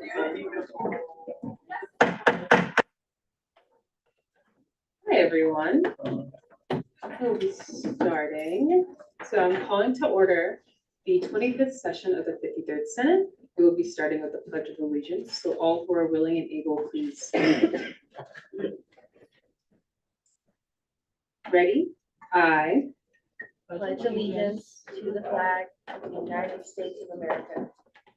Hi, everyone. We'll be starting. So I'm calling to order the 25th session of the 53rd Senate. We will be starting with the Pledge of Allegiance. So all who are willing and able, please stand. Ready? I pledge allegiance to the flag of the United States of America,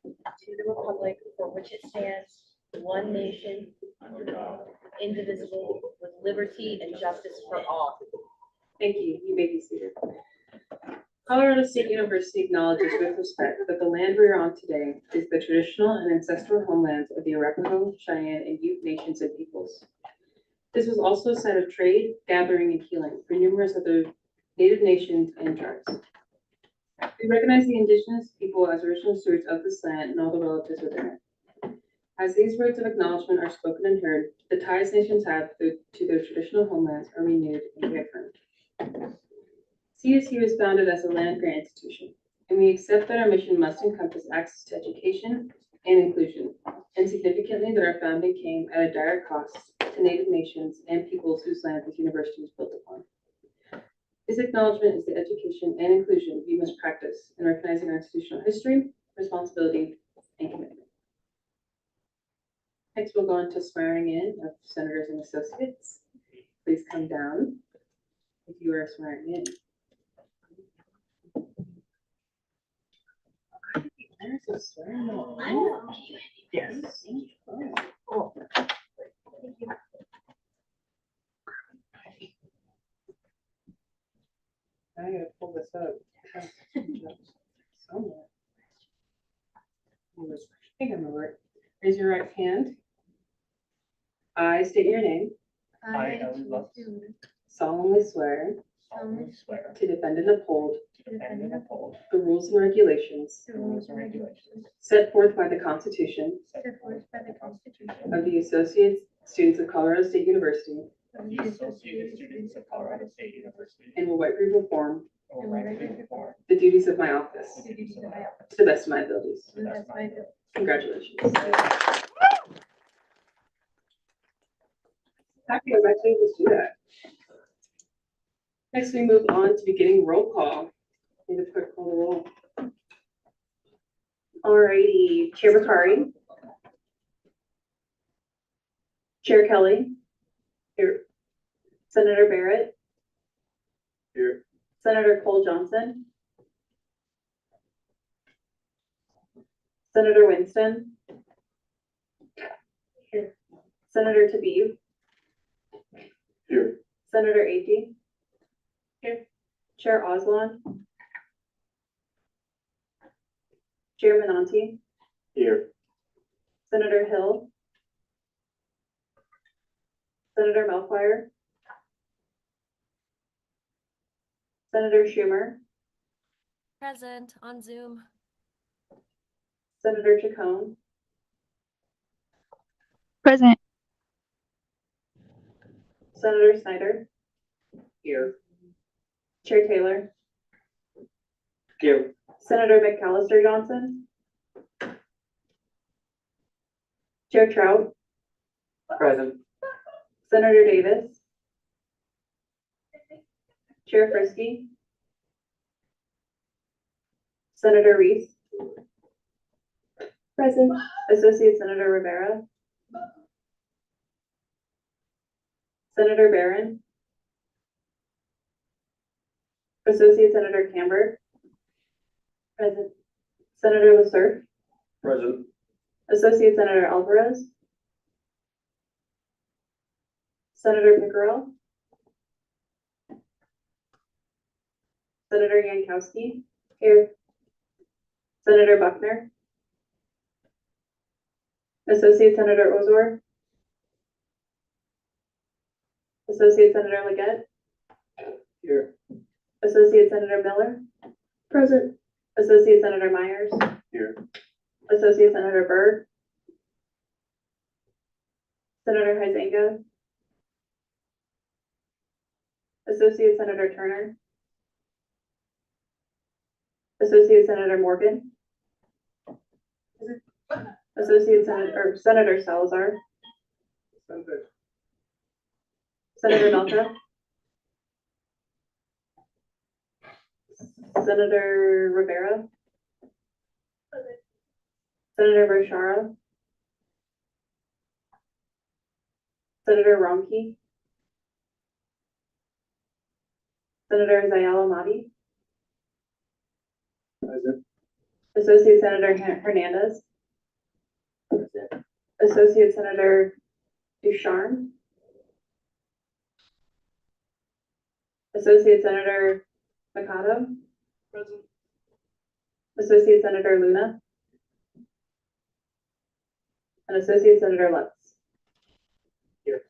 to the republic for which it stands, one nation, under God, indivisible, with liberty and justice for all. Thank you. You may be seated. Colorado State University acknowledges with respect that the land we are on today is the traditional and ancestral homelands of the Arapaho, Cheyenne, and Ute nations and peoples. This was also a site of trade, gathering, and healing for numerous other Native nations and tribes. We recognize the indigenous people as original stewards of this land and all the relatives within it. As these words of acknowledgement are spoken and heard, the ties nations have to their traditional homelands are renewed and reaffirmed. CSU is founded as a land-grant institution, and we accept that our mission must encompass access to education and inclusion, and significantly that our founding came at a dire cost to Native nations and peoples whose land this university was built upon. This acknowledgement is the education and inclusion we must practice in recognizing our institutional history, responsibility, and commitment. Next, we'll go on to swearing in of senators and associates. Please come down if you are swearing in. Yes. Oh. I gotta pull this up. Somewhere. I think I remember it. Raise your right hand. I state your name. I, Ellie Lutz, Solemnly swear solemnly swear to defend and uphold to defend and uphold the rules and regulations the rules and regulations set forth by the Constitution set forth by the Constitution of the Associated Students of Colorado State University of the Associated Students of Colorado State University and will rightfully perform and will rightly perform the duties of my office the duties of my office to the best of my abilities. to the best of my ability. Congratulations. Happy I'm actually able to do that. Next, we move on to beginning roll call. Need a quick call the roll. Alrighty, Chair Bakari. Chair Kelly. Here. Senator Barrett. Here. Senator Cole Johnson. Senator Winston. Here. Senator Tabib. Here. Senator Agee. Here. Chair Oslan. Chair Menanti. Here. Senator Hill. Senator Melchior. Senator Schumer. Present on Zoom. Senator Chacon. Present. Senator Snyder. Here. Chair Taylor. Here. Senator McAllister Johnson. Chair Trout. Present. Senator Davis. Chair Frisky. Senator Reese. Present. Associate Senator Rivera. Senator Barron. Associate Senator Camber. Present. Senator LaSurf. Present. Associate Senator Alvarez. Senator Pickerel. Senator Yankowski. Here. Senator Buckner. Associate Senator Ozor. Associate Senator Leggett. Here. Associate Senator Miller. Present. Associate Senator Myers. Here. Associate Senator Byrd. Senator Huizenga. Associate Senator Turner. Associate Senator Morgan. Associate Senator, or Senator Salazar, Senator Belka, Senator Rivera, Senator Bashara, Senator Romkey, Senator Zayala Mahdi, Present. Associate Senator Hernandez, Associate Senator Ducharme, Associate Senator Mikado, Present. Associate Senator Luna, and Associate Senator Lutz. Here.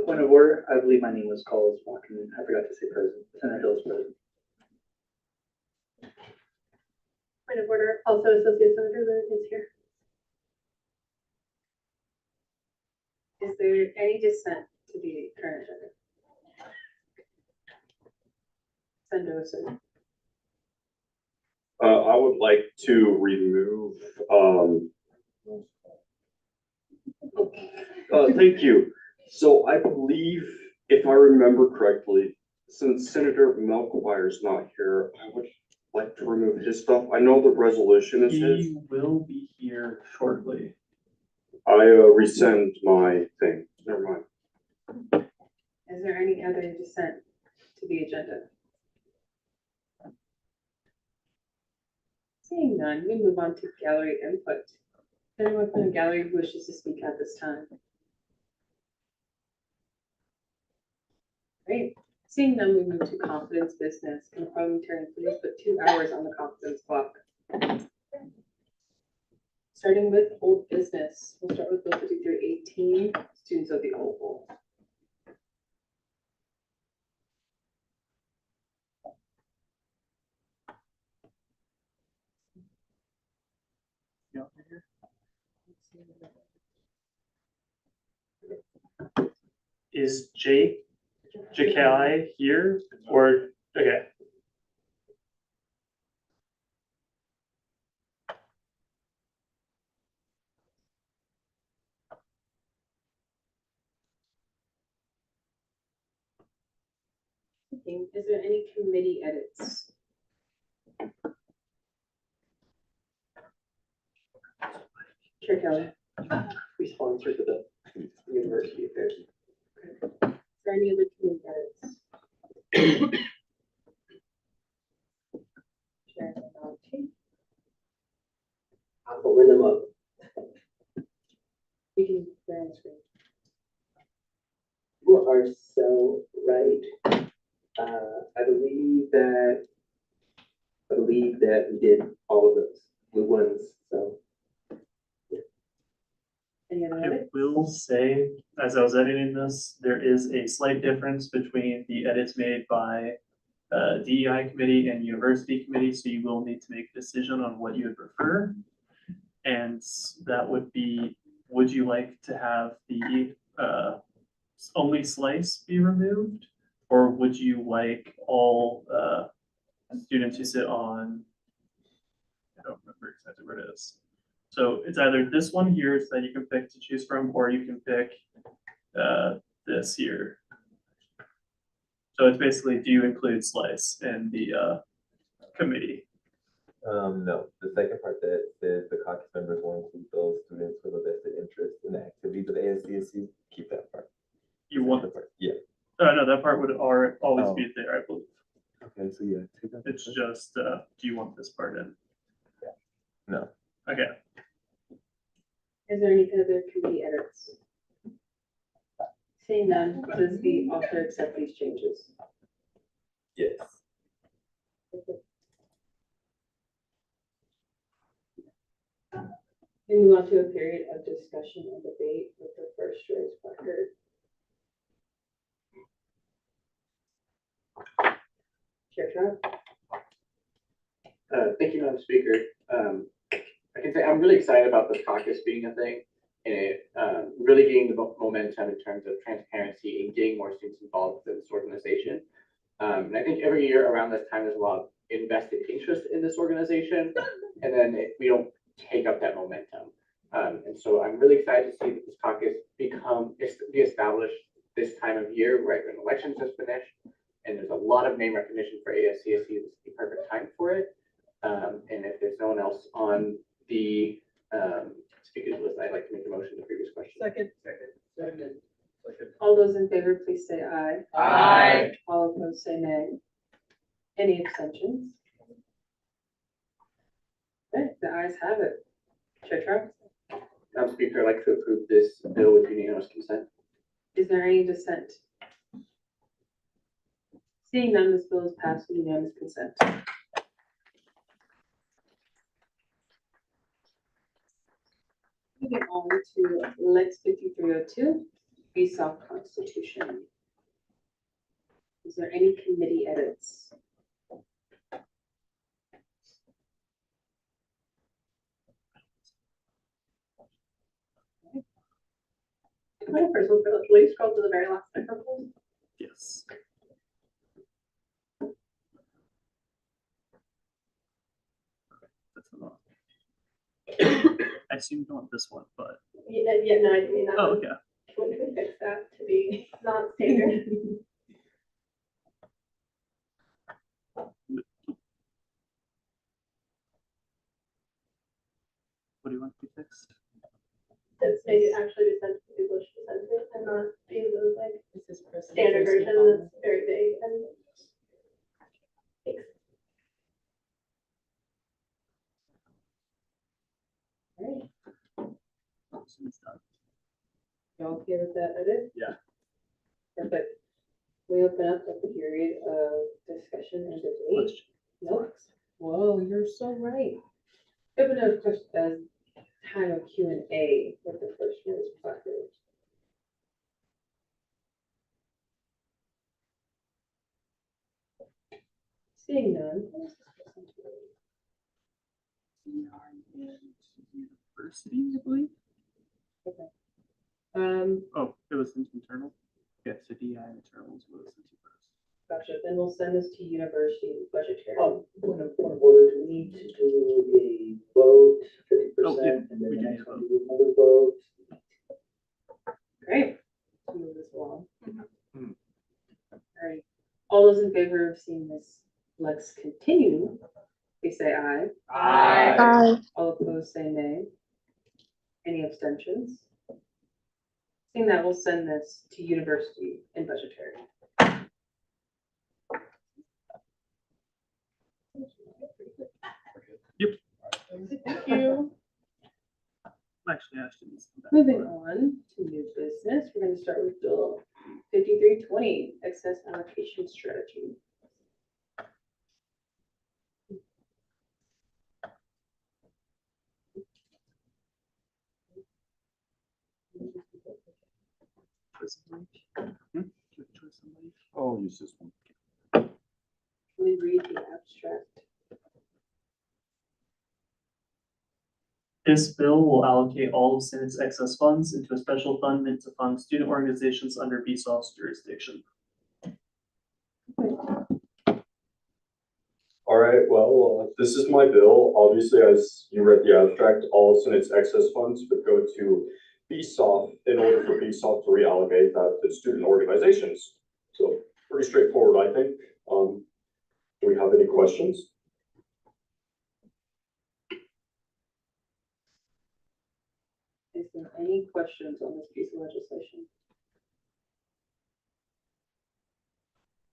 Point of order, I believe my name was called walking. I forgot to say present. Senator Hill is present. Point of order, also Associate Senator Luna is here. Is there any dissent to the current agenda? Sendo, sir. I would like to remove, thank you. So I believe, if I remember correctly, since Senator Melchior is not here, I would like to remove his stuff. I know the resolution is his. He will be here shortly. I rescind my thing. Never mind. Is there any other dissent to the agenda? Seeing none, we move on to gallery input. Anyone from the gallery who wishes to speak at this time? Great. Seeing none, we move to confidence business. Confirming turn, please put 2 hours on the confidence clock. Starting with old business, we'll start with Bill 5318, students of the Oval. Is Jake Jakai here or okay? Is there any committee edits? Chair Kelly, We sponsored the university affairs. is there any other committee edits? Chair Kelly. I'm pulling them up. We can share on screen. You are so right. I believe that we did all of those blue ones. So Any other I edits? will say, as I was editing this, there is a slight difference between the edits made by DEI committee and university committee, so you will need to make a decision on what you would prefer. And that would be, would you like to have the only slice be removed? Or would you like all students who sit on, I don't remember exactly where it is. So it's either this one here that you can pick to choose from, or you can pick this here. So it's basically, do you include slice in the committee? No, the second part that says the caucus members will include those students with a vested interest in the activities of ASCSU, keep that part. You want, That part, yeah. no, that part would always be there, I believe. Okay, so yeah, take that. It's just, do you want this part in? No. Okay, Is there any other committee edits? Seeing none, does the author accept these changes? Yes. We move on to a period of discussion and debate with the first choice record. Chair Trout? Thank you, Madam Speaker. I can say I'm really excited about this caucus being a thing and it really getting the momentum in terms of transparency and getting more students involved in this organization. And I think every year around this time, there's a lot of invested interest in this organization. And then we don't take up that momentum. And so I'm really excited to see that this caucus be established this time of year, right when elections just finished. And there's a lot of name recognition for ASCSU. This is the perfect time for it. And if there's no one else on the speakers list, I'd like to make a motion to the previous question. Second. All those in favor, please say aye. Aye. All opposed, say nay. Any abstentions? Okay, the ayes have it. Chair Travis, Madam Speaker, I'd like to approve this bill with unanimous consent. is there any dissent? Seeing none, this bill is passed with unanimous consent. Moving on to Lex 5302, VSOP Constitution. Is there any committee edits? First one, will you scroll to the very last proposal? Yes. That's enough. I assume you want this one, but, Yeah, no, I mean, oh, okay. when we fix that to be not standard. What do you want to be fixed? That's maybe actually be sent to people should send it and not be the like This is standard version that's very vague and. Thanks. You okay with that edit? Yeah. Perfect. We open up a period of discussion and debate. Question. Nope. Whoa, you're so right. Open up a time of Q and A with the first one is placard. Seeing none. University, I believe. Okay. Oh, it was internal. Yeah, so DI internals was into first. Gotcha. Then we'll send this to university budgetary. Point of order, do we need to do a vote, 50%, Oh, yeah, and then we the do next need a one do another vote? Great. Let's move this along. Mhm. All right. All those in favor of seeing this Lex continue, please say aye. Aye. All opposed, say nay. Any abstentions? Seeing that, we'll send this to university and budgetary. Yep. Thank you. Actually, I should. Moving on to new business, we're going to start with Bill 5320, excess allocation strategy. I'll use this one. Can we read the abstract? This bill will allocate all of Senate's excess funds into a special fund meant to fund student organizations under BSOF's jurisdiction. All right, well, this is my bill. Obviously, as you read the abstract, all of Senate's excess funds would go to BSOF in order for BSOF to reallocate that to student organizations. So pretty straightforward, I think. Do we have any questions? Is there any questions on this piece of legislation?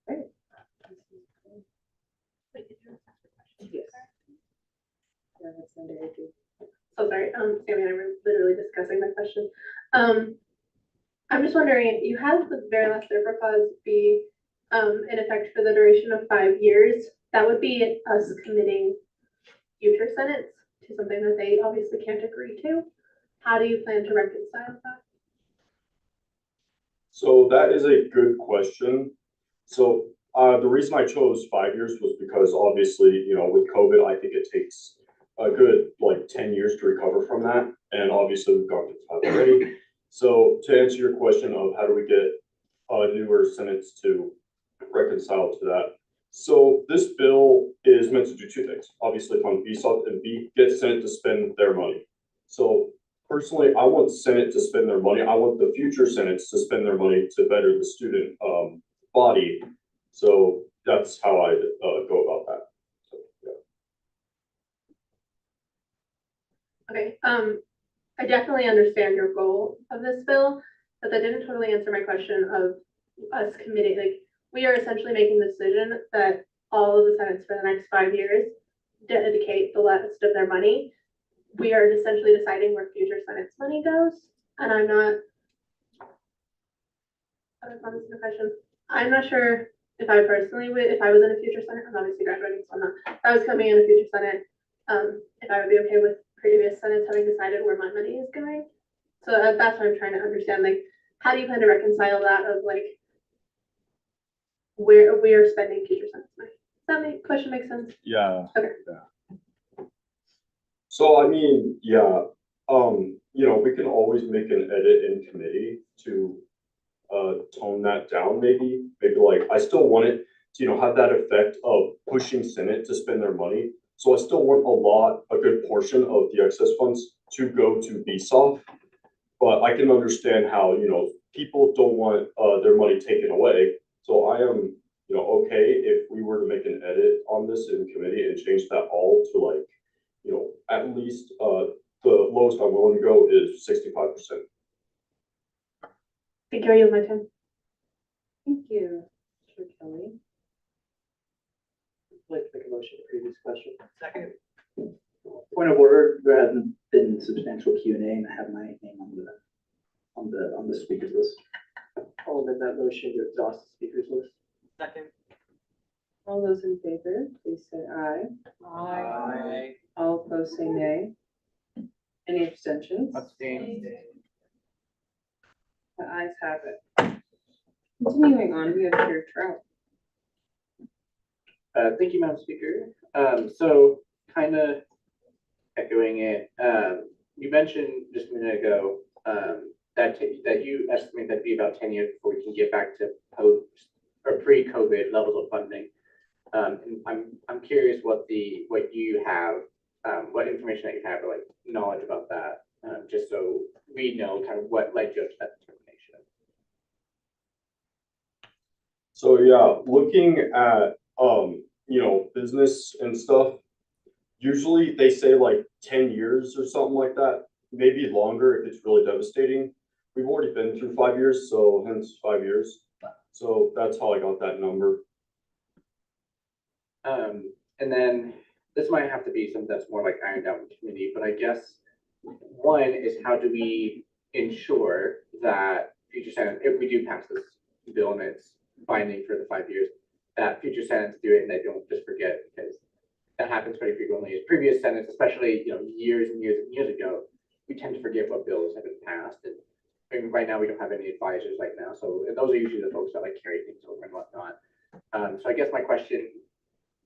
Great. Yes. Yeah, that's under review. So sorry, Sammy and I were literally discussing the question. I'm just wondering, you have the very last surfer clause be in effect for the duration of 5 years. That would be us committing future senates to something that they obviously can't agree to. How do you plan to reconcile that? So that is a good question. So the reason I chose 5 years was because obviously, you know, with COVID, I think it takes a good like 10 years to recover from that. And obviously we've gone through 5 already. So to answer your question of how do we get newer senates to reconcile to that, So this bill is meant to do two things. Obviously fund VSOP and B, get Senate to spend their money. So personally, I want Senate to spend their money. I want the future Senates to spend their money to better the student body. So that's how I go about that. So, yeah. Okay, I definitely understand your goal of this bill, but that didn't totally answer my question of us committing, like, we are essentially making the decision that all of the Senates for the next 5 years dedicate the rest of their money. We are essentially deciding where future Senate's money goes, and I'm not. I'm not sure if I personally would, if I was in a future Senate, I'm obviously graduating, so I'm not. If I was coming in a future Senate, if I would be okay with previous Senates having decided where my money is going. So that's what I'm trying to understand, like, how do you kind of reconcile that of like, where we are spending future Senate's money? Does that question make sense? Yeah. Okay. Yeah. So I mean, yeah, you know, we can always make an edit in committee to tone that down, maybe like, I still want it to, you know, have that effect of pushing Senate to spend their money. So I still want a good portion of the excess funds to go to BSOF. But I can understand how, you know, people don't want their money taken away. So I am, you know, okay if we were to make an edit on this in committee and change that all to, like, you know, at least the lowest I'm willing to go is 65%. Thank you, I yield my time. Thank you, Mr. Kelly. I'd like to make a motion to previous question. Second. Point of order, there hasn't been substantial Q and A, and I have my name on the speakers list. I'll amend that motion to exhaust the speakers list. Second. All those in favor, please say aye. Aye. All opposed, say nay. Any abstentions? Abstain. The ayes have it. Continuing on, we have Chair Trout. Thank you, Madam Speaker. So kind of echoing it, you mentioned just a minute ago that you estimate that'd be about 10 years before we can get back to post or pre-COVID levels of funding. And I'm curious what you have, what information that you have, or like knowledge about that, just so we know kind of what led you up to that determination. So yeah, looking at you know, business and stuff, usually they say like 10 years or something like that, maybe longer if it's really devastating. We've already been through 5 years, so hence 5 years. So that's how I got that number. And then this might have to be something that's more like ironed out in committee, but I guess one is how do we ensure that future Senate, if we do pass this bill and it's binding for the 5 years, that future Senates do it and they don't just forget, because that happens pretty frequently. As previous Senates, especially, you know, years and years and years ago, we tend to forget what bills have been passed. And I mean, right now we don't have any advisors right now, so and those are usually the folks that like carry things over and whatnot. So I guess my question,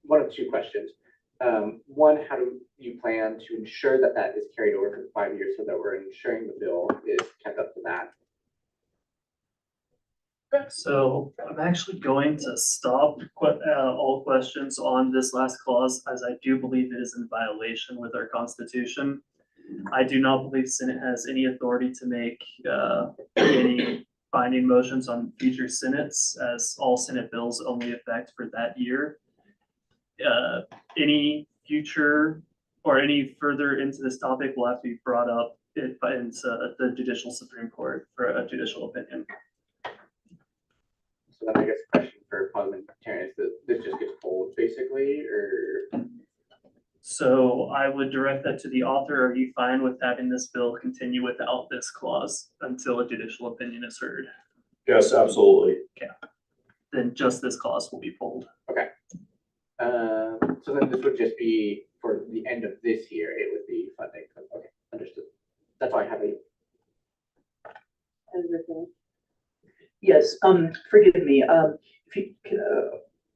one of two questions. One, how do you plan to ensure that that is carried over for 5 years so that we're ensuring the bill is kept up to that? So I'm actually going to stop all questions on this last clause, as I do believe it is in violation with our Constitution. I do not believe Senate has any authority to make any binding motions on future Senates, as all Senate bills only affect for that year. Any future or any further into this topic will have to be brought up into the Judicial Supreme Court for a judicial opinion. So then I guess the question for parliamentarians, that this just gets pulled basically, or? So I would direct that to the author. Are you fine with having this bill continue without this clause until a judicial opinion is heard? Yes, absolutely. Okay. Then just this clause will be pulled. Okay. So then this would just be for the end of this year, it would be funding. Okay, understood. That's all I have. Yes, forgive me, if you could,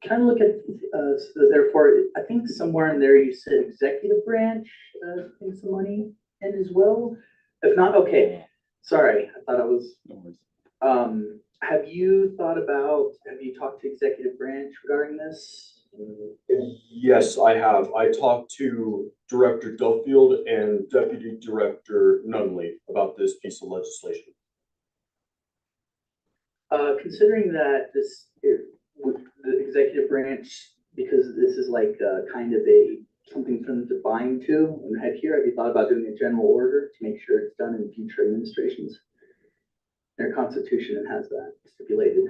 kind of look at, so therefore, I think somewhere in there you said executive branch, putting some money in as well? If not, okay, sorry, I thought I was, have you talked to executive branch regarding this? Yes, I have. I talked to Director Duffield and Deputy Director Nunley about this piece of legislation. Considering that with the executive branch, because this is like kind of something for them to bind to and head here, have you thought about doing a general order to make sure it's done in future administrations? Their constitution has that stipulated.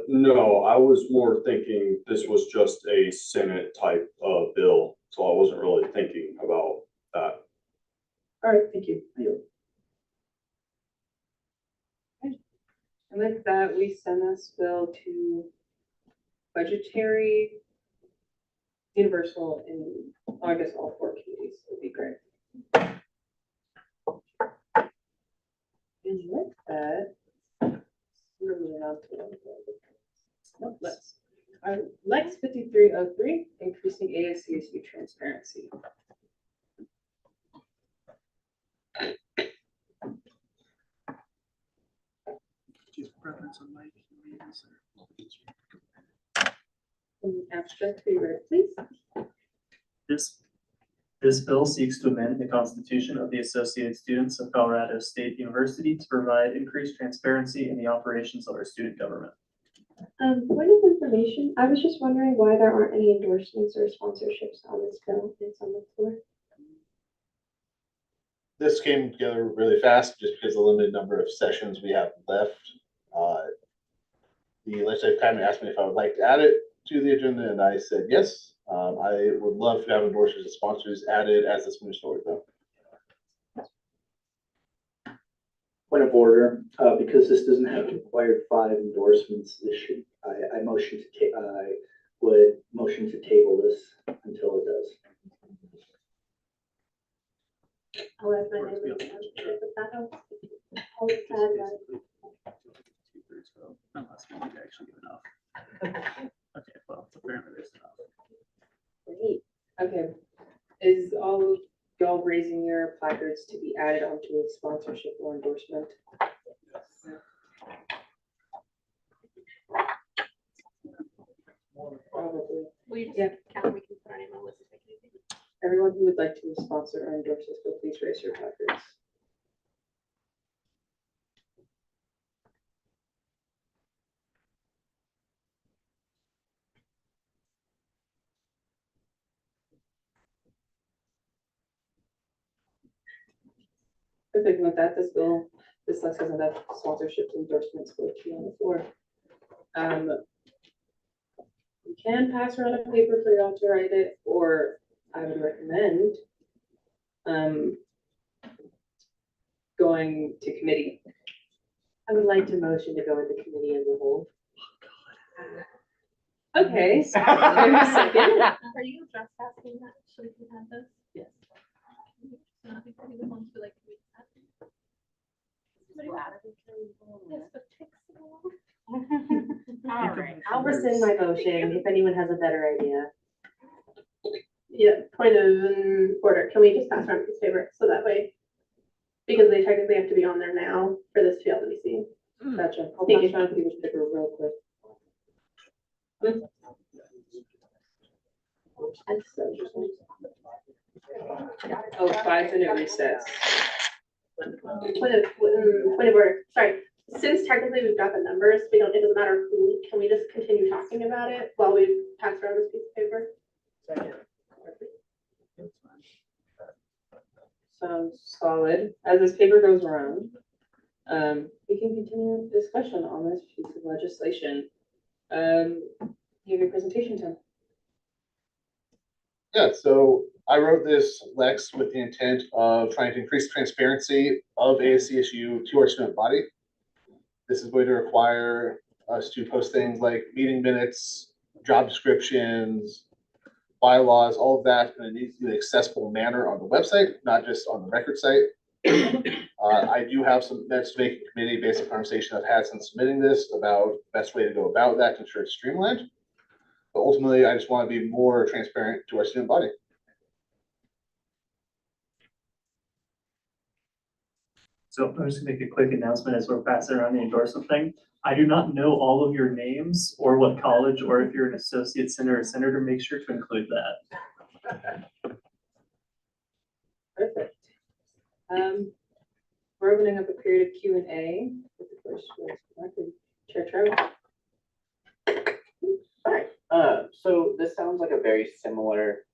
No, I was more thinking this was just a Senate type of bill, so I wasn't really thinking about that. All right, thank you. I yield. And with that, we send this bill to budgetary, universal, and I guess all 4 committees would be great. And with that, we're moving on to Lex. Lex 5303, increasing ASCSU transparency. Do you have preference on mic? Abstract, be read, please. This bill seeks to amend the Constitution of the Associated Students of Colorado State University to provide increased transparency in the operations of our student government. Point of information, I was just wondering why there aren't any endorsements or sponsorships on this bill. It's on the floor. This came together really fast just because of the limited number of sessions we have left. The legislative cabinet asked me if I would like to add it to the agenda, and I said yes. I would love to have endorsers and sponsors added as this moves forward, though. Point of order, because this doesn't have required 5 endorsements, this should, I would motion to table this until it does. I'll add my name in the motion, if that helps. I'll just add that. Unless we need to actually give enough. Okay, well, apparently there's enough. Great. Okay. Is all of y'all raising your placards to be added onto a sponsorship or endorsement? Probably. We Yeah. count, we can put our name on the list. Everyone who would like to sponsor or endorse this bill, please raise your placards. Perfect. With that, this list has enough sponsorships and endorsements for you on the floor. You can pass around a paper for y'all to write it, or I would recommend going to committee. I would like to motion to go into committee as a whole. Okay. Is there a second? Are you just asking that, so we can have this? Yes. So I think we're the ones who like to read that. Yes, but takes so long. All right, I'll rescind my motion if anyone has a better idea. Yeah, point of order, can we just pass around this paper, so that way, because they technically have to be on there now for this to be able to be seen. Gotcha. I'll Thank pass you. around people's paper real quick. Oh, 5-minute recess. Point of order, sorry, since technically we've got the numbers, it doesn't matter who, can we just continue talking about it while we pass around this piece of paper? Sounds solid. As this paper goes around, we can continue discussion on this piece of legislation. You have your presentation, Tim. Yeah, so I wrote this Lex with the intent of trying to increase transparency of ASCSU to our student body. This is going to require us to post things like meeting minutes, job descriptions, bylaws, all of that in an easily accessible manner on the website, not just on the record site. I do have some minutes to make in committee based on conversation I've had since submitting this about the best way to go about that to ensure it's streamlined. But ultimately, I just want to be more transparent to our student body. So I'm just gonna make a quick announcement as we're passing around the endorsement thing. I do not know all of your names or what college, or if you're an associate senator or senator, make sure to include that. Perfect. We're opening up a period of Q&A with the first one. Chair Travis. Alright, so this sounds like a very similar,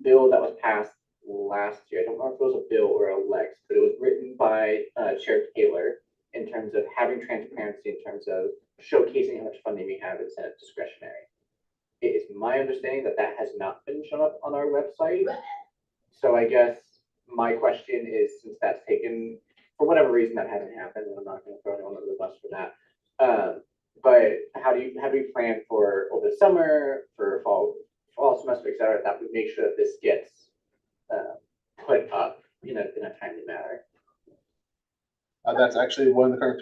bill that was passed last year. I don't know if it was a bill or a lex, but it was written by, Chair Taylor in terms of having transparency, in terms of showcasing how much funding we have in Senate discretionary. It is my understanding that that has not been shown up on our website. So I guess my question is, since that's taken, for whatever reason, that hasn't happened, and I'm not gonna throw anyone under the bus for that. But how do you plan for over the summer, for fall semester, et cetera, that would make sure that this gets put up in a timely manner? That's actually one of the current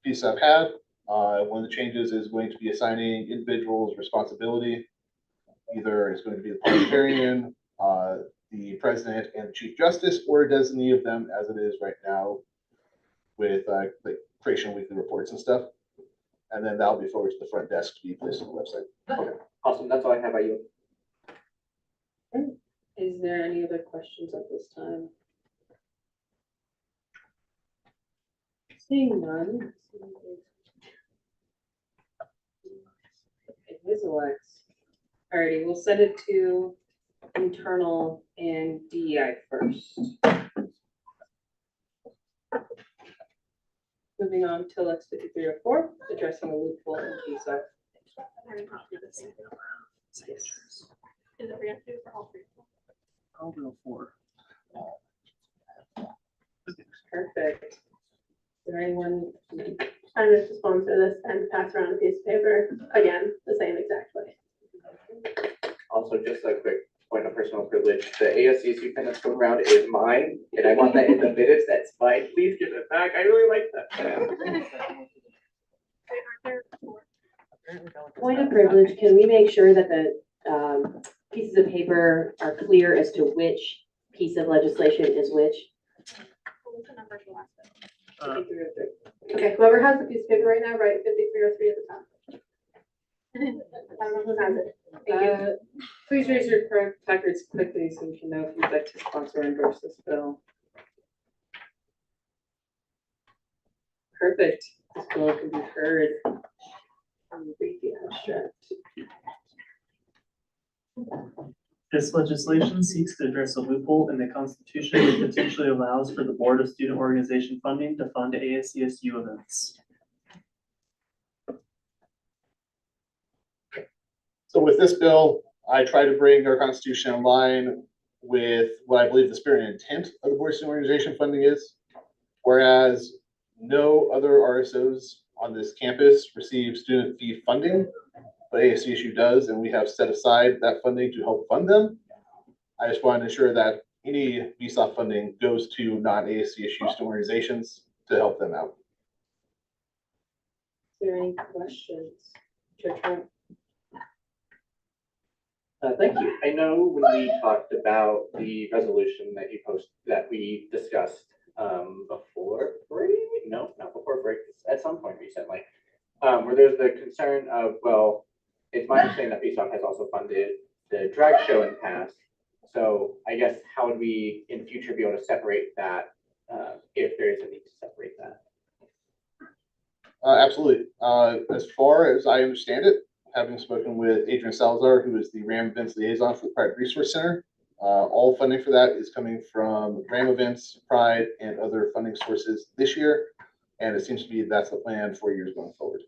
pieces I've had. One of the changes is going to be assigning individuals responsibility. Either it's going to be the parliamentarian, the president and the chief justice, or a designee of them, as it is right now with like creation of weekly reports and stuff. And then that'll be forwarded to the front desk to be placed on the website. Okay, awesome, that's all I have by you. Is there any other questions at this time? Seeing none. It is a lex. Alrighty, we'll send it to internal and DEI first. Moving on to Lex 5304, addressing a loophole in visa. Yes. Is it reactive for all three? I'll go for. Perfect. Is there anyone? I'm going to sponsor this and pass around a piece of paper, again, the same exact way. Also, just a quick point of personal privilege, the ASCSU pen that's going around is mine, and I want that in the minutes, that's mine, please give it back, I really like that. Point of privilege, can we make sure that the pieces of paper are clear as to which piece of legislation is which? What was the number for last bit? 5303. Okay, whoever has the piece of paper right now, write 5303 at the top. I don't know who has it. Thank you. Please raise your correct records quickly so we can know if you'd like to sponsor or endorse this bill. Perfect. This bill can be heard. Read the abstract. This legislation seeks to address a loophole in the Constitution that potentially allows for the Board of Student Organization funding to fund ASCSU events. So with this bill, I try to bring our Constitution in line with what I believe the spirit and intent of the Board of Student Organization funding is. Whereas no other RSOs on this campus receive student fee funding, but ASCSU does, and we have set aside that funding to help fund them. I just want to ensure that any VSOP funding goes to non-ASCSU student organizations to help them out. Is there any questions? Chair Trump? Thank you. I know when we talked about the resolution that that we discussed before break, no, not before break, at some point recently, where there's the concern of, well, it's my understanding that VSOP has also funded the drag show in the past. So I guess how would we in future be able to separate that if there is a need to separate that? Absolutely. As far as I understand it, having spoken with Adrian Salazar, who is the RAM Events Liaison for the Pride Resource Center, all funding for that is coming from RAM Events, Pride, and other funding sources this year. And it seems to be that's the plan for years going forward.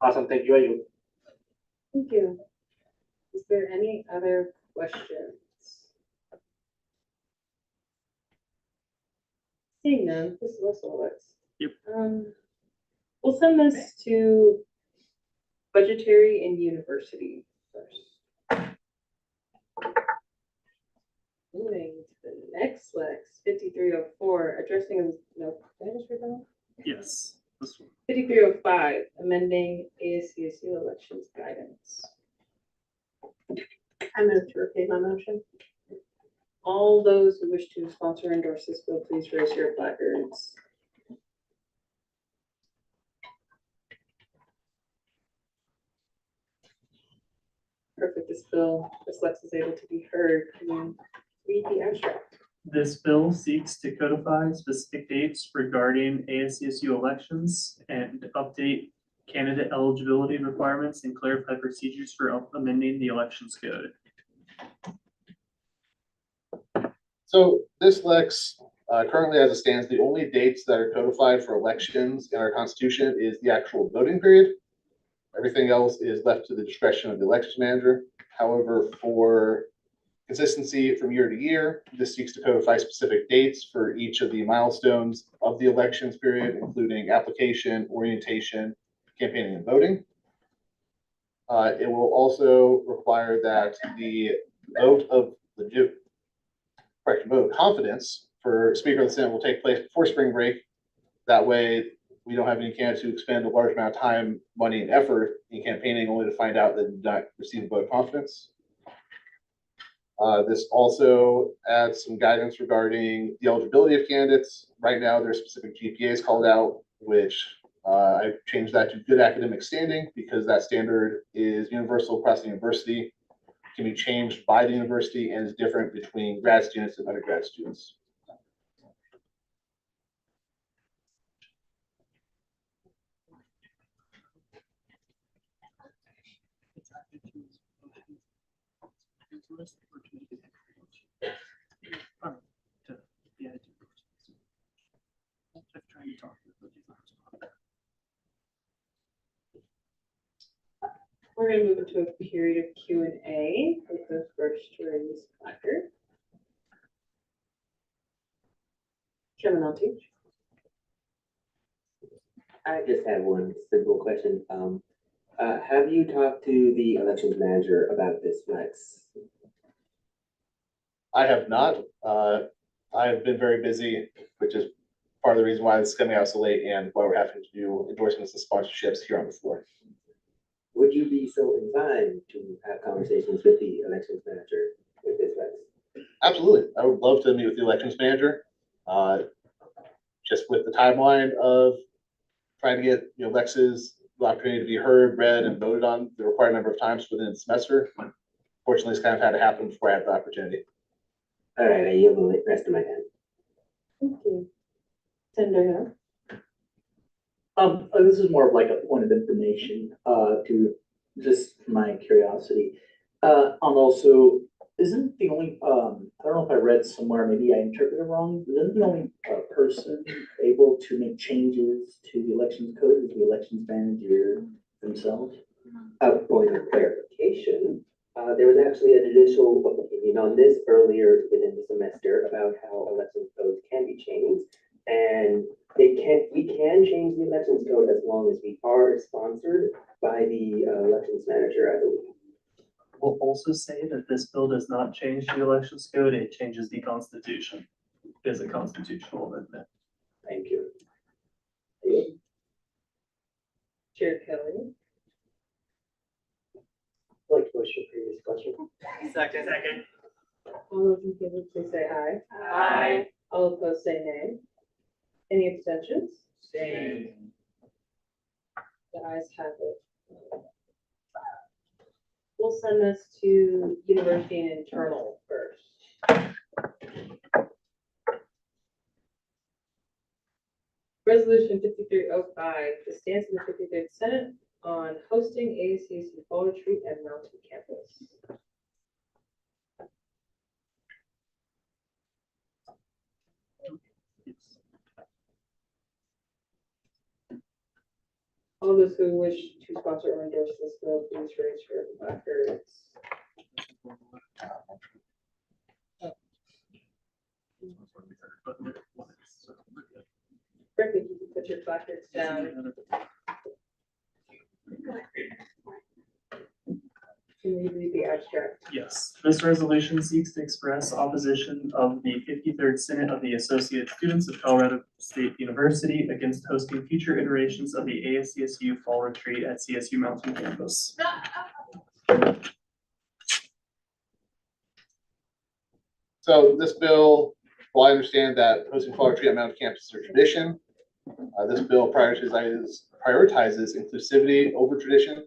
Awesome, thank you. Ayu. Thank you. Is there any other questions? Seeing none, this is also Lex. Yep. We'll send this to budgetary and university first. Moving to the next Lex, 5304, addressing, no, did I just read that one? Yes, this one. 5305, amending ASCSU elections guidance. I move to repeat my motion. All those who wish to sponsor or endorse this bill, please raise your placards. Perfect, this bill, this Lex is able to be heard. Can you read the abstract? This bill seeks to codify specific dates regarding ASCSU elections and update candidate eligibility requirements and clarify procedures for amending the elections code. So this Lex, currently as it stands, the only dates that are codified for elections in our constitution is the actual voting period. Everything else is left to the discretion of the elections manager. However, for consistency from year to year, this seeks to codify specific dates for each of the milestones of the elections period, including application, orientation, campaigning, and voting. It will also require that the vote of confidence for Speaker of the Senate will take place before spring break. That way, we don't have any candidates who expend a large amount of time, money, and effort in campaigning only to find out that they did not receive a vote of confidence. This also adds some guidance regarding the eligibility of candidates. Right now, there's specific GPAs called out, which I've changed that to good academic standing because that standard is universal across the university, can be changed by the university, and is different between grad students and undergrad students. We're gonna move into a period of Q&A with the first to raise placard. Chairman Alty. I just have one simple question. Have you talked to the elections manager about this Lex? I have not. I have been very busy, which is part of the reason why this is coming out so late and why we're having to do endorsements and sponsorships here on the floor. Would you be so inclined to have conversations with the elections manager with this Lex? Absolutely. I would love to meet with the elections manager. Just with the timeline of trying to get Lex's the opportunity to be heard, read, and voted on the required number of times within the semester. Fortunately, it's kind of had to happen before I had the opportunity. All right, I yield the rest of my time. Thank you. Senator Hill. This is more of like a point of information, to just my curiosity. Also, isn't the only, I don't know if I read somewhere, maybe I interpreted it wrong, isn't the only person able to make changes to the elections code is the elections manager themselves? Point of clarification, there was actually an initial opinion on this earlier within the semester about how elections codes can be changed. And we can change the elections code as long as we are sponsored by the elections manager, I believe. We'll also say that this bill does not change the elections code, it changes the Constitution. It is a constitutional amendment. Thank you. Chair Kelly. I'd like to push your previous question. Second. All those in favor, please say aye. Aye. All opposed, say nay. Any abstentions? Same. The ayes have it. We'll send this to university and internal first. Resolution 5305, the stance of the 53rd Senate on hosting ASCSU fall retreat at Mountain Campus. All those who wish to sponsor or endorse this bill, please raise your placards. Rick, if you can put your placards down. Can you read the abstract? Yes, this resolution seeks to express opposition of the 53rd Senate of the Associated Students of Colorado State University against hosting future iterations of the ASCSU Fall Retreat at CSU Mountain Campus. So this bill, while I understand that hosting fall retreat on Mountain campus is a tradition, this bill prioritizes inclusivity over tradition.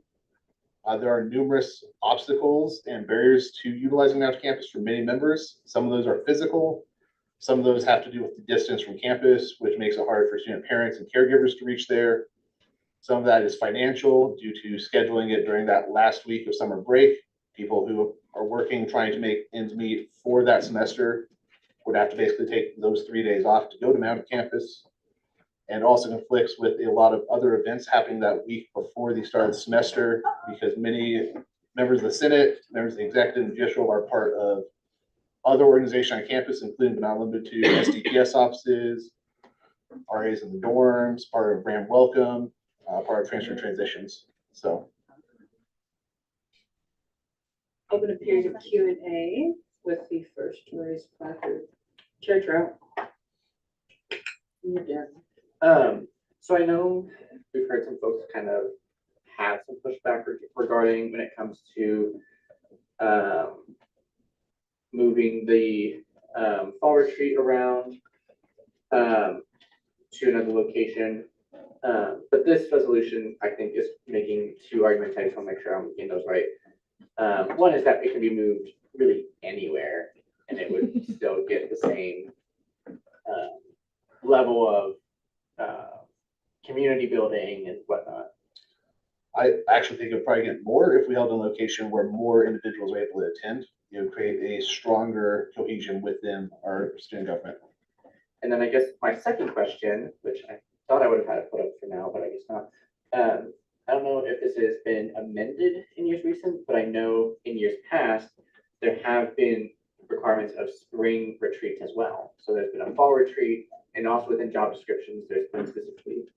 There are numerous obstacles and barriers to utilizing Mountain campus for many members. Some of those are physical. Some of those have to do with the distance from campus, which makes it hard for student parents and caregivers to reach there. Some of that is financial due to scheduling it during that last week of summer break. People who are working, trying to make ends meet for that semester would have to basically take those 3 days off to go to Mountain campus. And also conflicts with a lot of other events happening that week before the start of the semester, because many members of the Senate, members of the executive and judicial are part of other organizations on campus, including but not limited to SDPS offices, RAs in the dorms, part of brand welcome, part of transfer transitions. So Open a period of Q&A with the first raised placard. Chair Trout. You're done. So I know we've heard some folks kind of have some pushback regarding when it comes to moving the fall retreat around to another location. But this resolution, I think, is making two arguments. I just want to make sure I'm getting those right. One is that it can be moved really anywhere and it would still get the same level of community building and whatnot. I actually think it would probably get more if we held a location where more individuals are able to attend. It would create a stronger cohesion within our student government. And then I guess my second question, which I thought I would have had it put up for now, but I guess not. I don't know if this has been amended in years recent, but I know in years past, there have been requirements of spring retreats as well. So there's been a fall retreat, and also within job descriptions, there's been specifically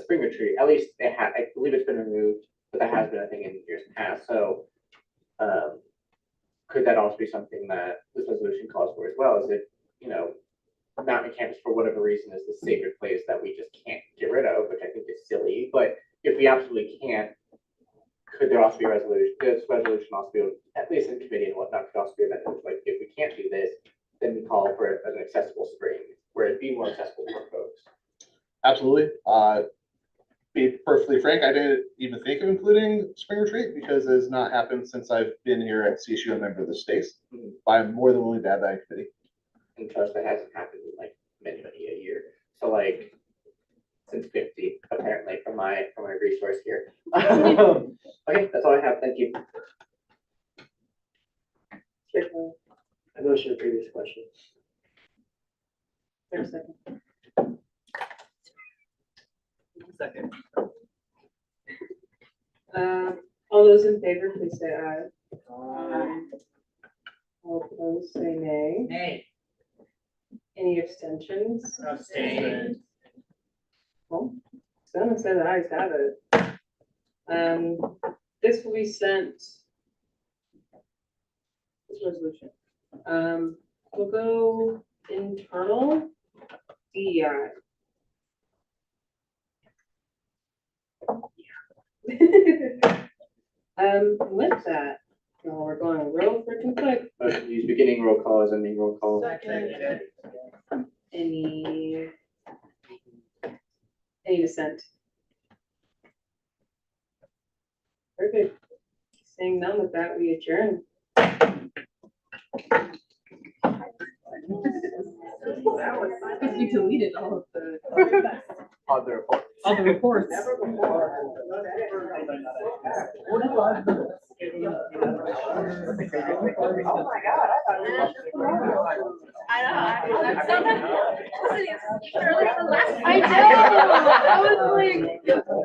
spring retreat. At least I believe it's been removed, but that has been a thing in years past. So could that also be something that this resolution calls for as well? Is it, Mountain campus for whatever reason is the sacred place that we just can't get rid of, which I think is silly. But if we absolutely can't, could there also be a resolution? This resolution also be, at least in committee and whatnot, could also be amended. Like if we can't do this, then we call for an accessible spring where it'd be more accessible for folks. Absolutely. Be perfectly frank, I didn't even think of including spring retreat because it has not happened since I've been here at CSU, a member of the space. But I'm more than willing to add that in committee. And trust that hasn't happened in like many a year. So like since 50, apparently from my resource here. Okay, that's all I have. Thank you. I motion the previous question. There's a second. Second. All those in favor, please say aye. All opposed, say nay. Nay. Any abstentions? Abstain. Well, someone said the ayes have it. This will be sent. This resolution. We'll go internal DEI. With that, we're going real freaking quick. Use beginning roll call as ending roll call. Any dissent? Perfect. Seeing none with that, we adjourn. Because you deleted all of the Other reports. other reports. Never Oh my God, I know.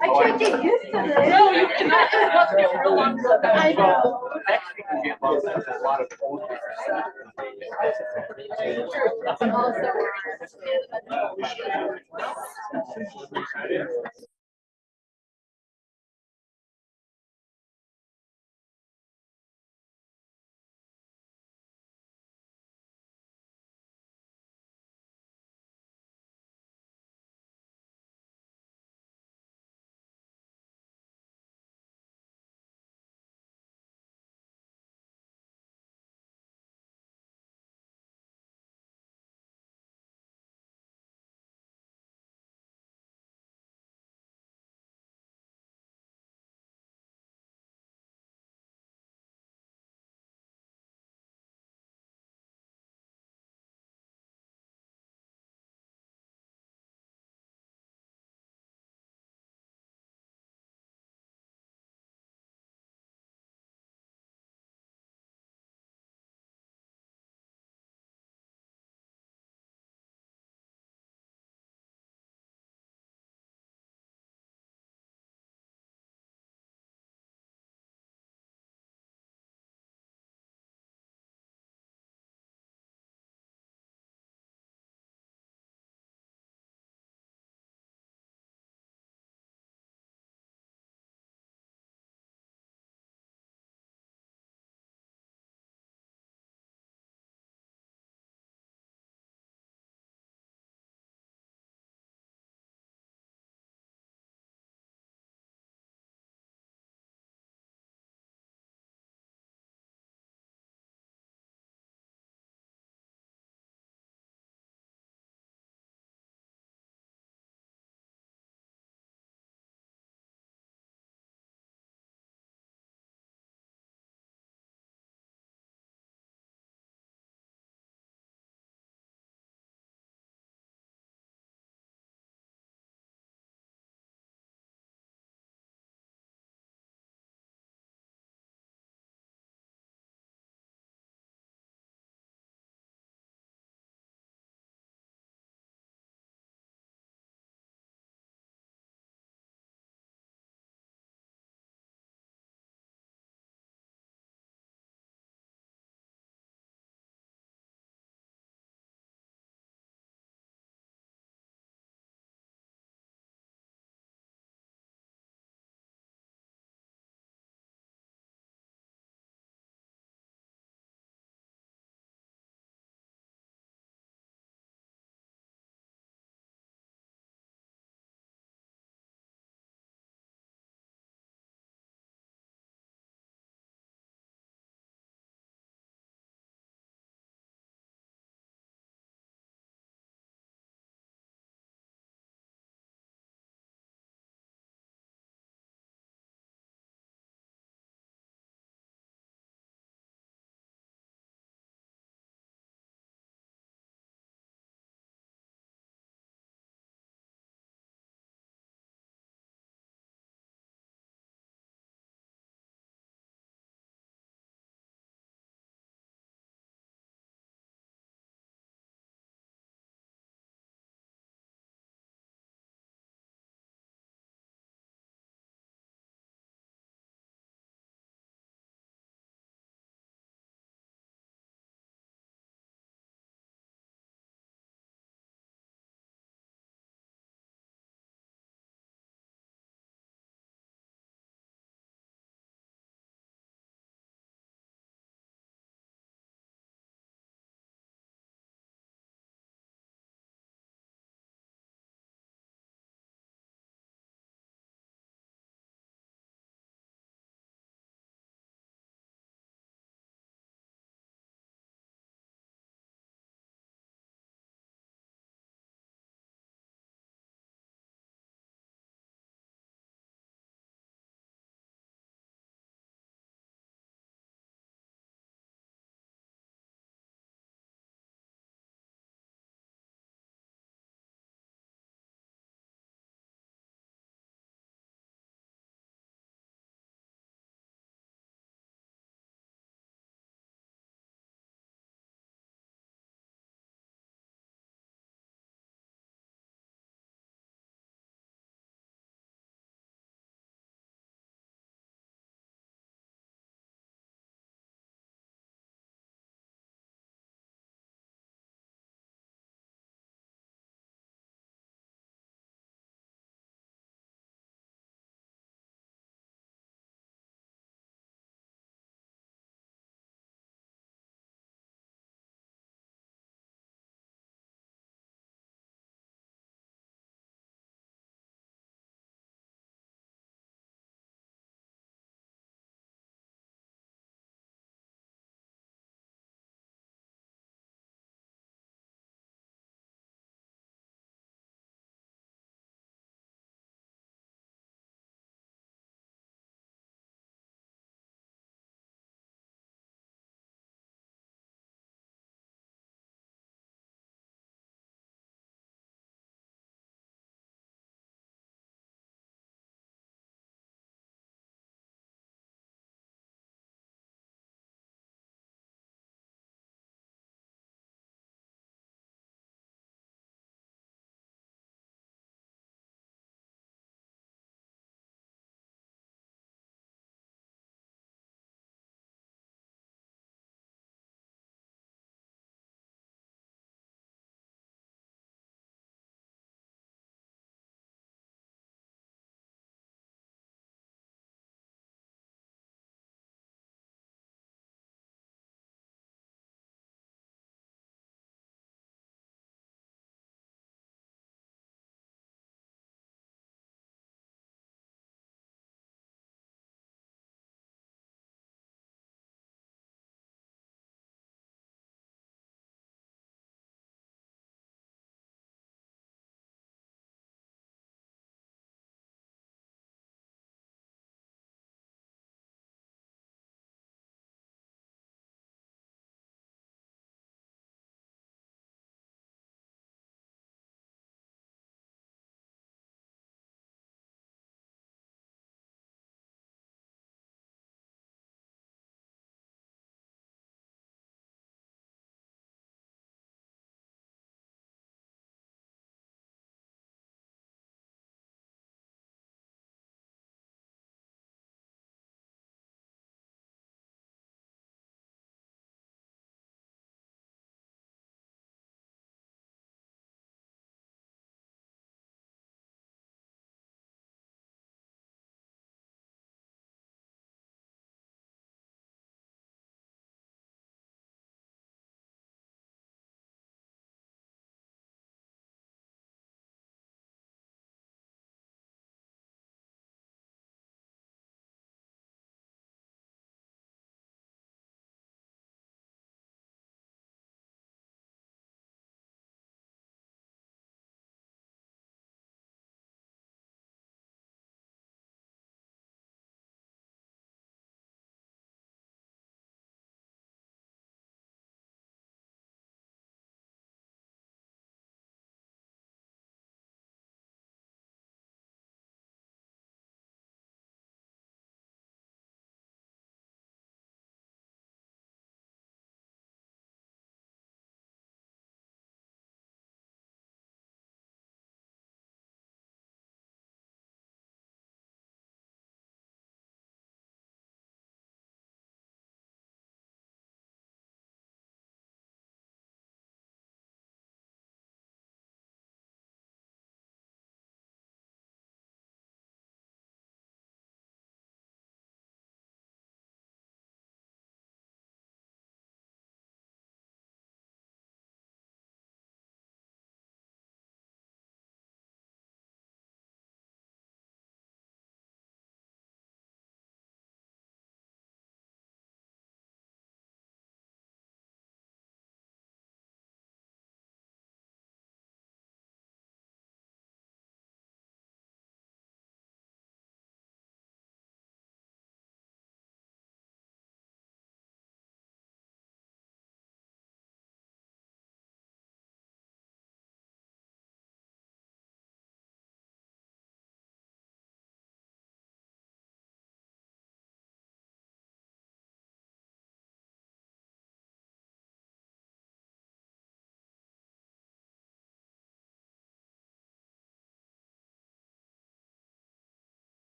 I can't get used to this. No, you cannot. It must be a real long time. I know. Next week we get a lot of old. Also.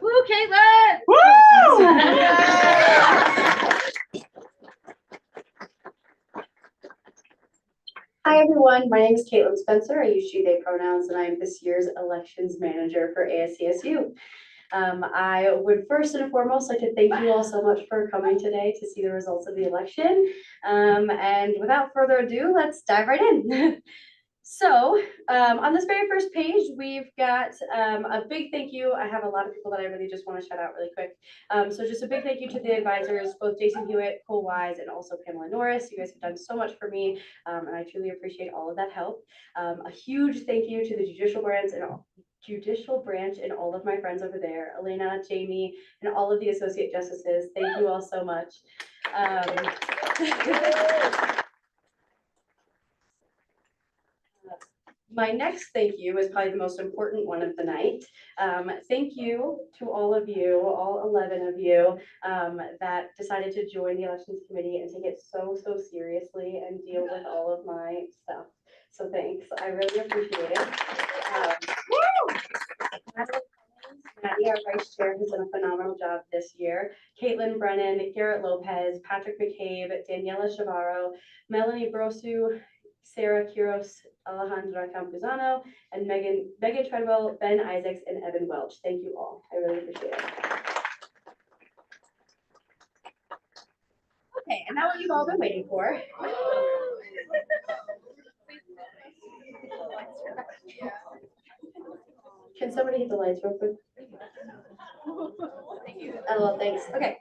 Woo, Caitlin! Hi, everyone. My name is Caitlin Spencer. I use she, they pronouns, and I am this year's elections manager for ASCSU. I would first and foremost like to thank you all so much for coming today to see the results of the election. And without further ado, let's dive right in. So on this very first page, we've got a big thank you. I have a lot of people that I really just want to shout out really quick. So just a big thank you to the advisors, both Jason Hewitt, Cole Wise, and also Pamela Norris. You guys have done so much for me, and I truly appreciate all of that help. A huge thank you to the judicial branch and all of my friends over there, Elena, Jamie, and all of the associate justices. Thank you all so much. My next thank you is probably the most important one of the night. Thank you to all of you, all 11 of you, that decided to join the elections committee and take it so seriously and deal with all of my stuff. So thanks, I really appreciate it. Maddie, our vice chair, has done a phenomenal job this year. Caitlin Brennan, Garrett Lopez, Patrick McCabe, Daniela Chavarro, Melanie Brosu, Sarah Quiros, Alejandra Campuzano, and Megan Treadwell, Ben Isaacs, and Evan Welch. Thank you all. I really appreciate it. Okay, and now what you've all been waiting for. Can somebody hit the lights real quick? Oh, thanks. Okay.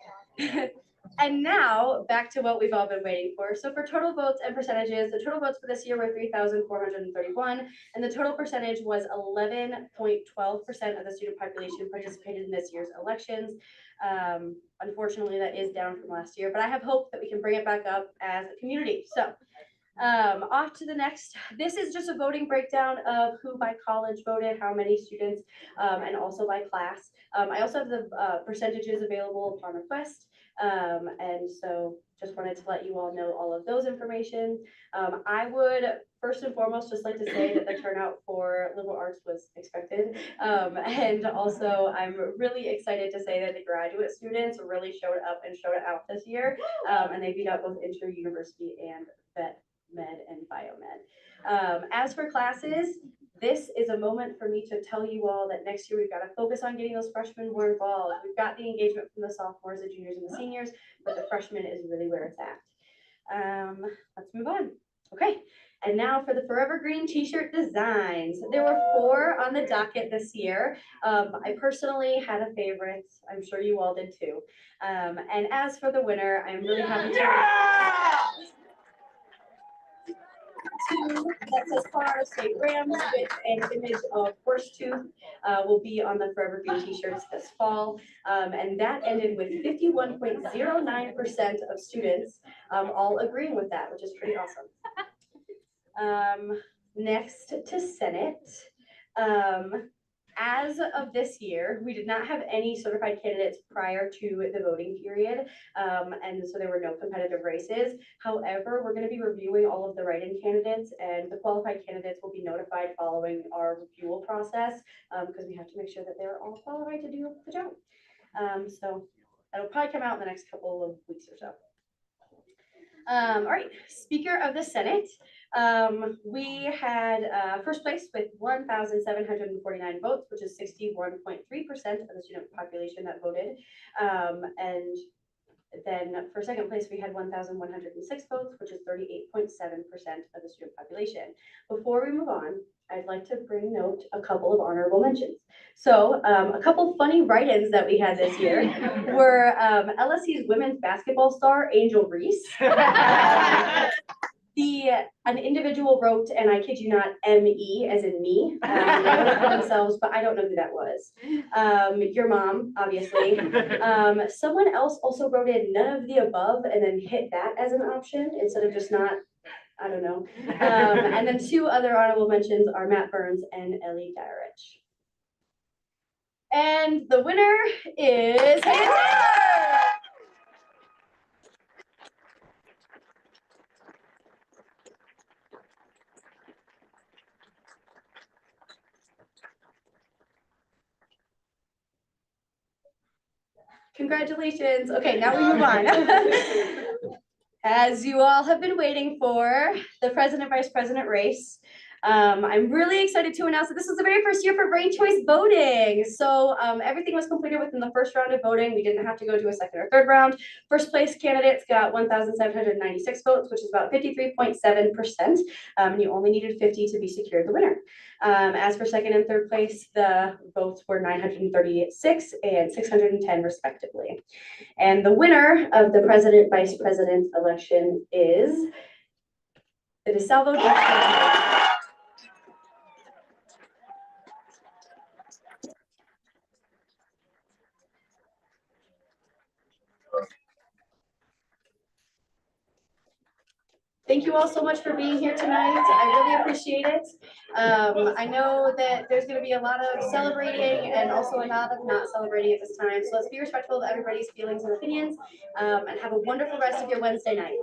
And now back to what we've all been waiting for. So for total votes and percentages, the total votes for this year were 3,431, and the total percentage was 11.12% of the student population participated in this year's elections. Unfortunately, that is down from last year, but I have hope that we can bring it back up as a community. So off to the next. This is just a voting breakdown of who by college voted, how many students, and also by class. I also have the percentages available upon request. And so just wanted to let you all know all of those information. I would first and foremost just like to say that the turnout for liberal arts was expected. And also I'm really excited to say that the graduate students really showed up and showed out this year. And they beat out both inter-university and vet med and biomed. As for classes, this is a moment for me to tell you all that next year we've got to focus on getting those freshmen more involved. We've got the engagement from the sophomores, the juniors, and the seniors, but the freshmen is really where it's at. Let's move on. Okay, and now for the Forever Green t-shirt designs. There were 4 on the docket this year. I personally had a favorite. I'm sure you all did too. And as for the winner, I'm really happy to that says Colorado State Rams with an image of Horsetooth will be on the Forever Green t-shirts this fall. And that ended with 51.09% of students all agreeing with that, which is pretty awesome. Next to Senate. As of this year, we did not have any certified candidates prior to the voting period, and so there were no competitive races. However, we're going to be reviewing all of the write-in candidates, and the qualified candidates will be notified following our review process, because we have to make sure that they're all qualified to do the job. So that'll probably come out in the next couple of weeks or so. All right, Speaker of the Senate. We had first place with 1,749 votes, which is 61.3% of the student population that voted. And then for second place, we had 1,106 votes, which is 38.7% of the student population. Before we move on, I'd like to bring note a couple of honorable mentions. So a couple funny write-ins that we had this year were LSU's women's basketball star, Angel Reese. An individual wrote, and I kid you not, M-E as in me, themselves, but I don't know who that was. Your mom, obviously. Someone else also wrote in none of the above and then hit that as an option instead of just not, I don't know. And then 2 other honorable mentions are Matt Burns and Ellie Dyrich. And the winner is Hayden Taylor! Congratulations. Okay, now we move on. As you all have been waiting for, the president, vice president race. I'm really excited to announce that this is the very first year for ranked choice voting. So everything was completed within the first round of voting. We didn't have to go to a second or third round. First place candidates got 1,796 votes, which is about 53.7%. You only needed 50 to be secured the winner. As for second and third place, the votes were 936 and 610 respectively. And the winner of the president, vice president election is the DeSalvo Dutch. Thank you all so much for being here tonight. I really appreciate it. I know that there's going to be a lot of celebrating and also a lot of not celebrating at this time. So let's be respectful of everybody's feelings and opinions, and have a wonderful rest of your Wednesday night.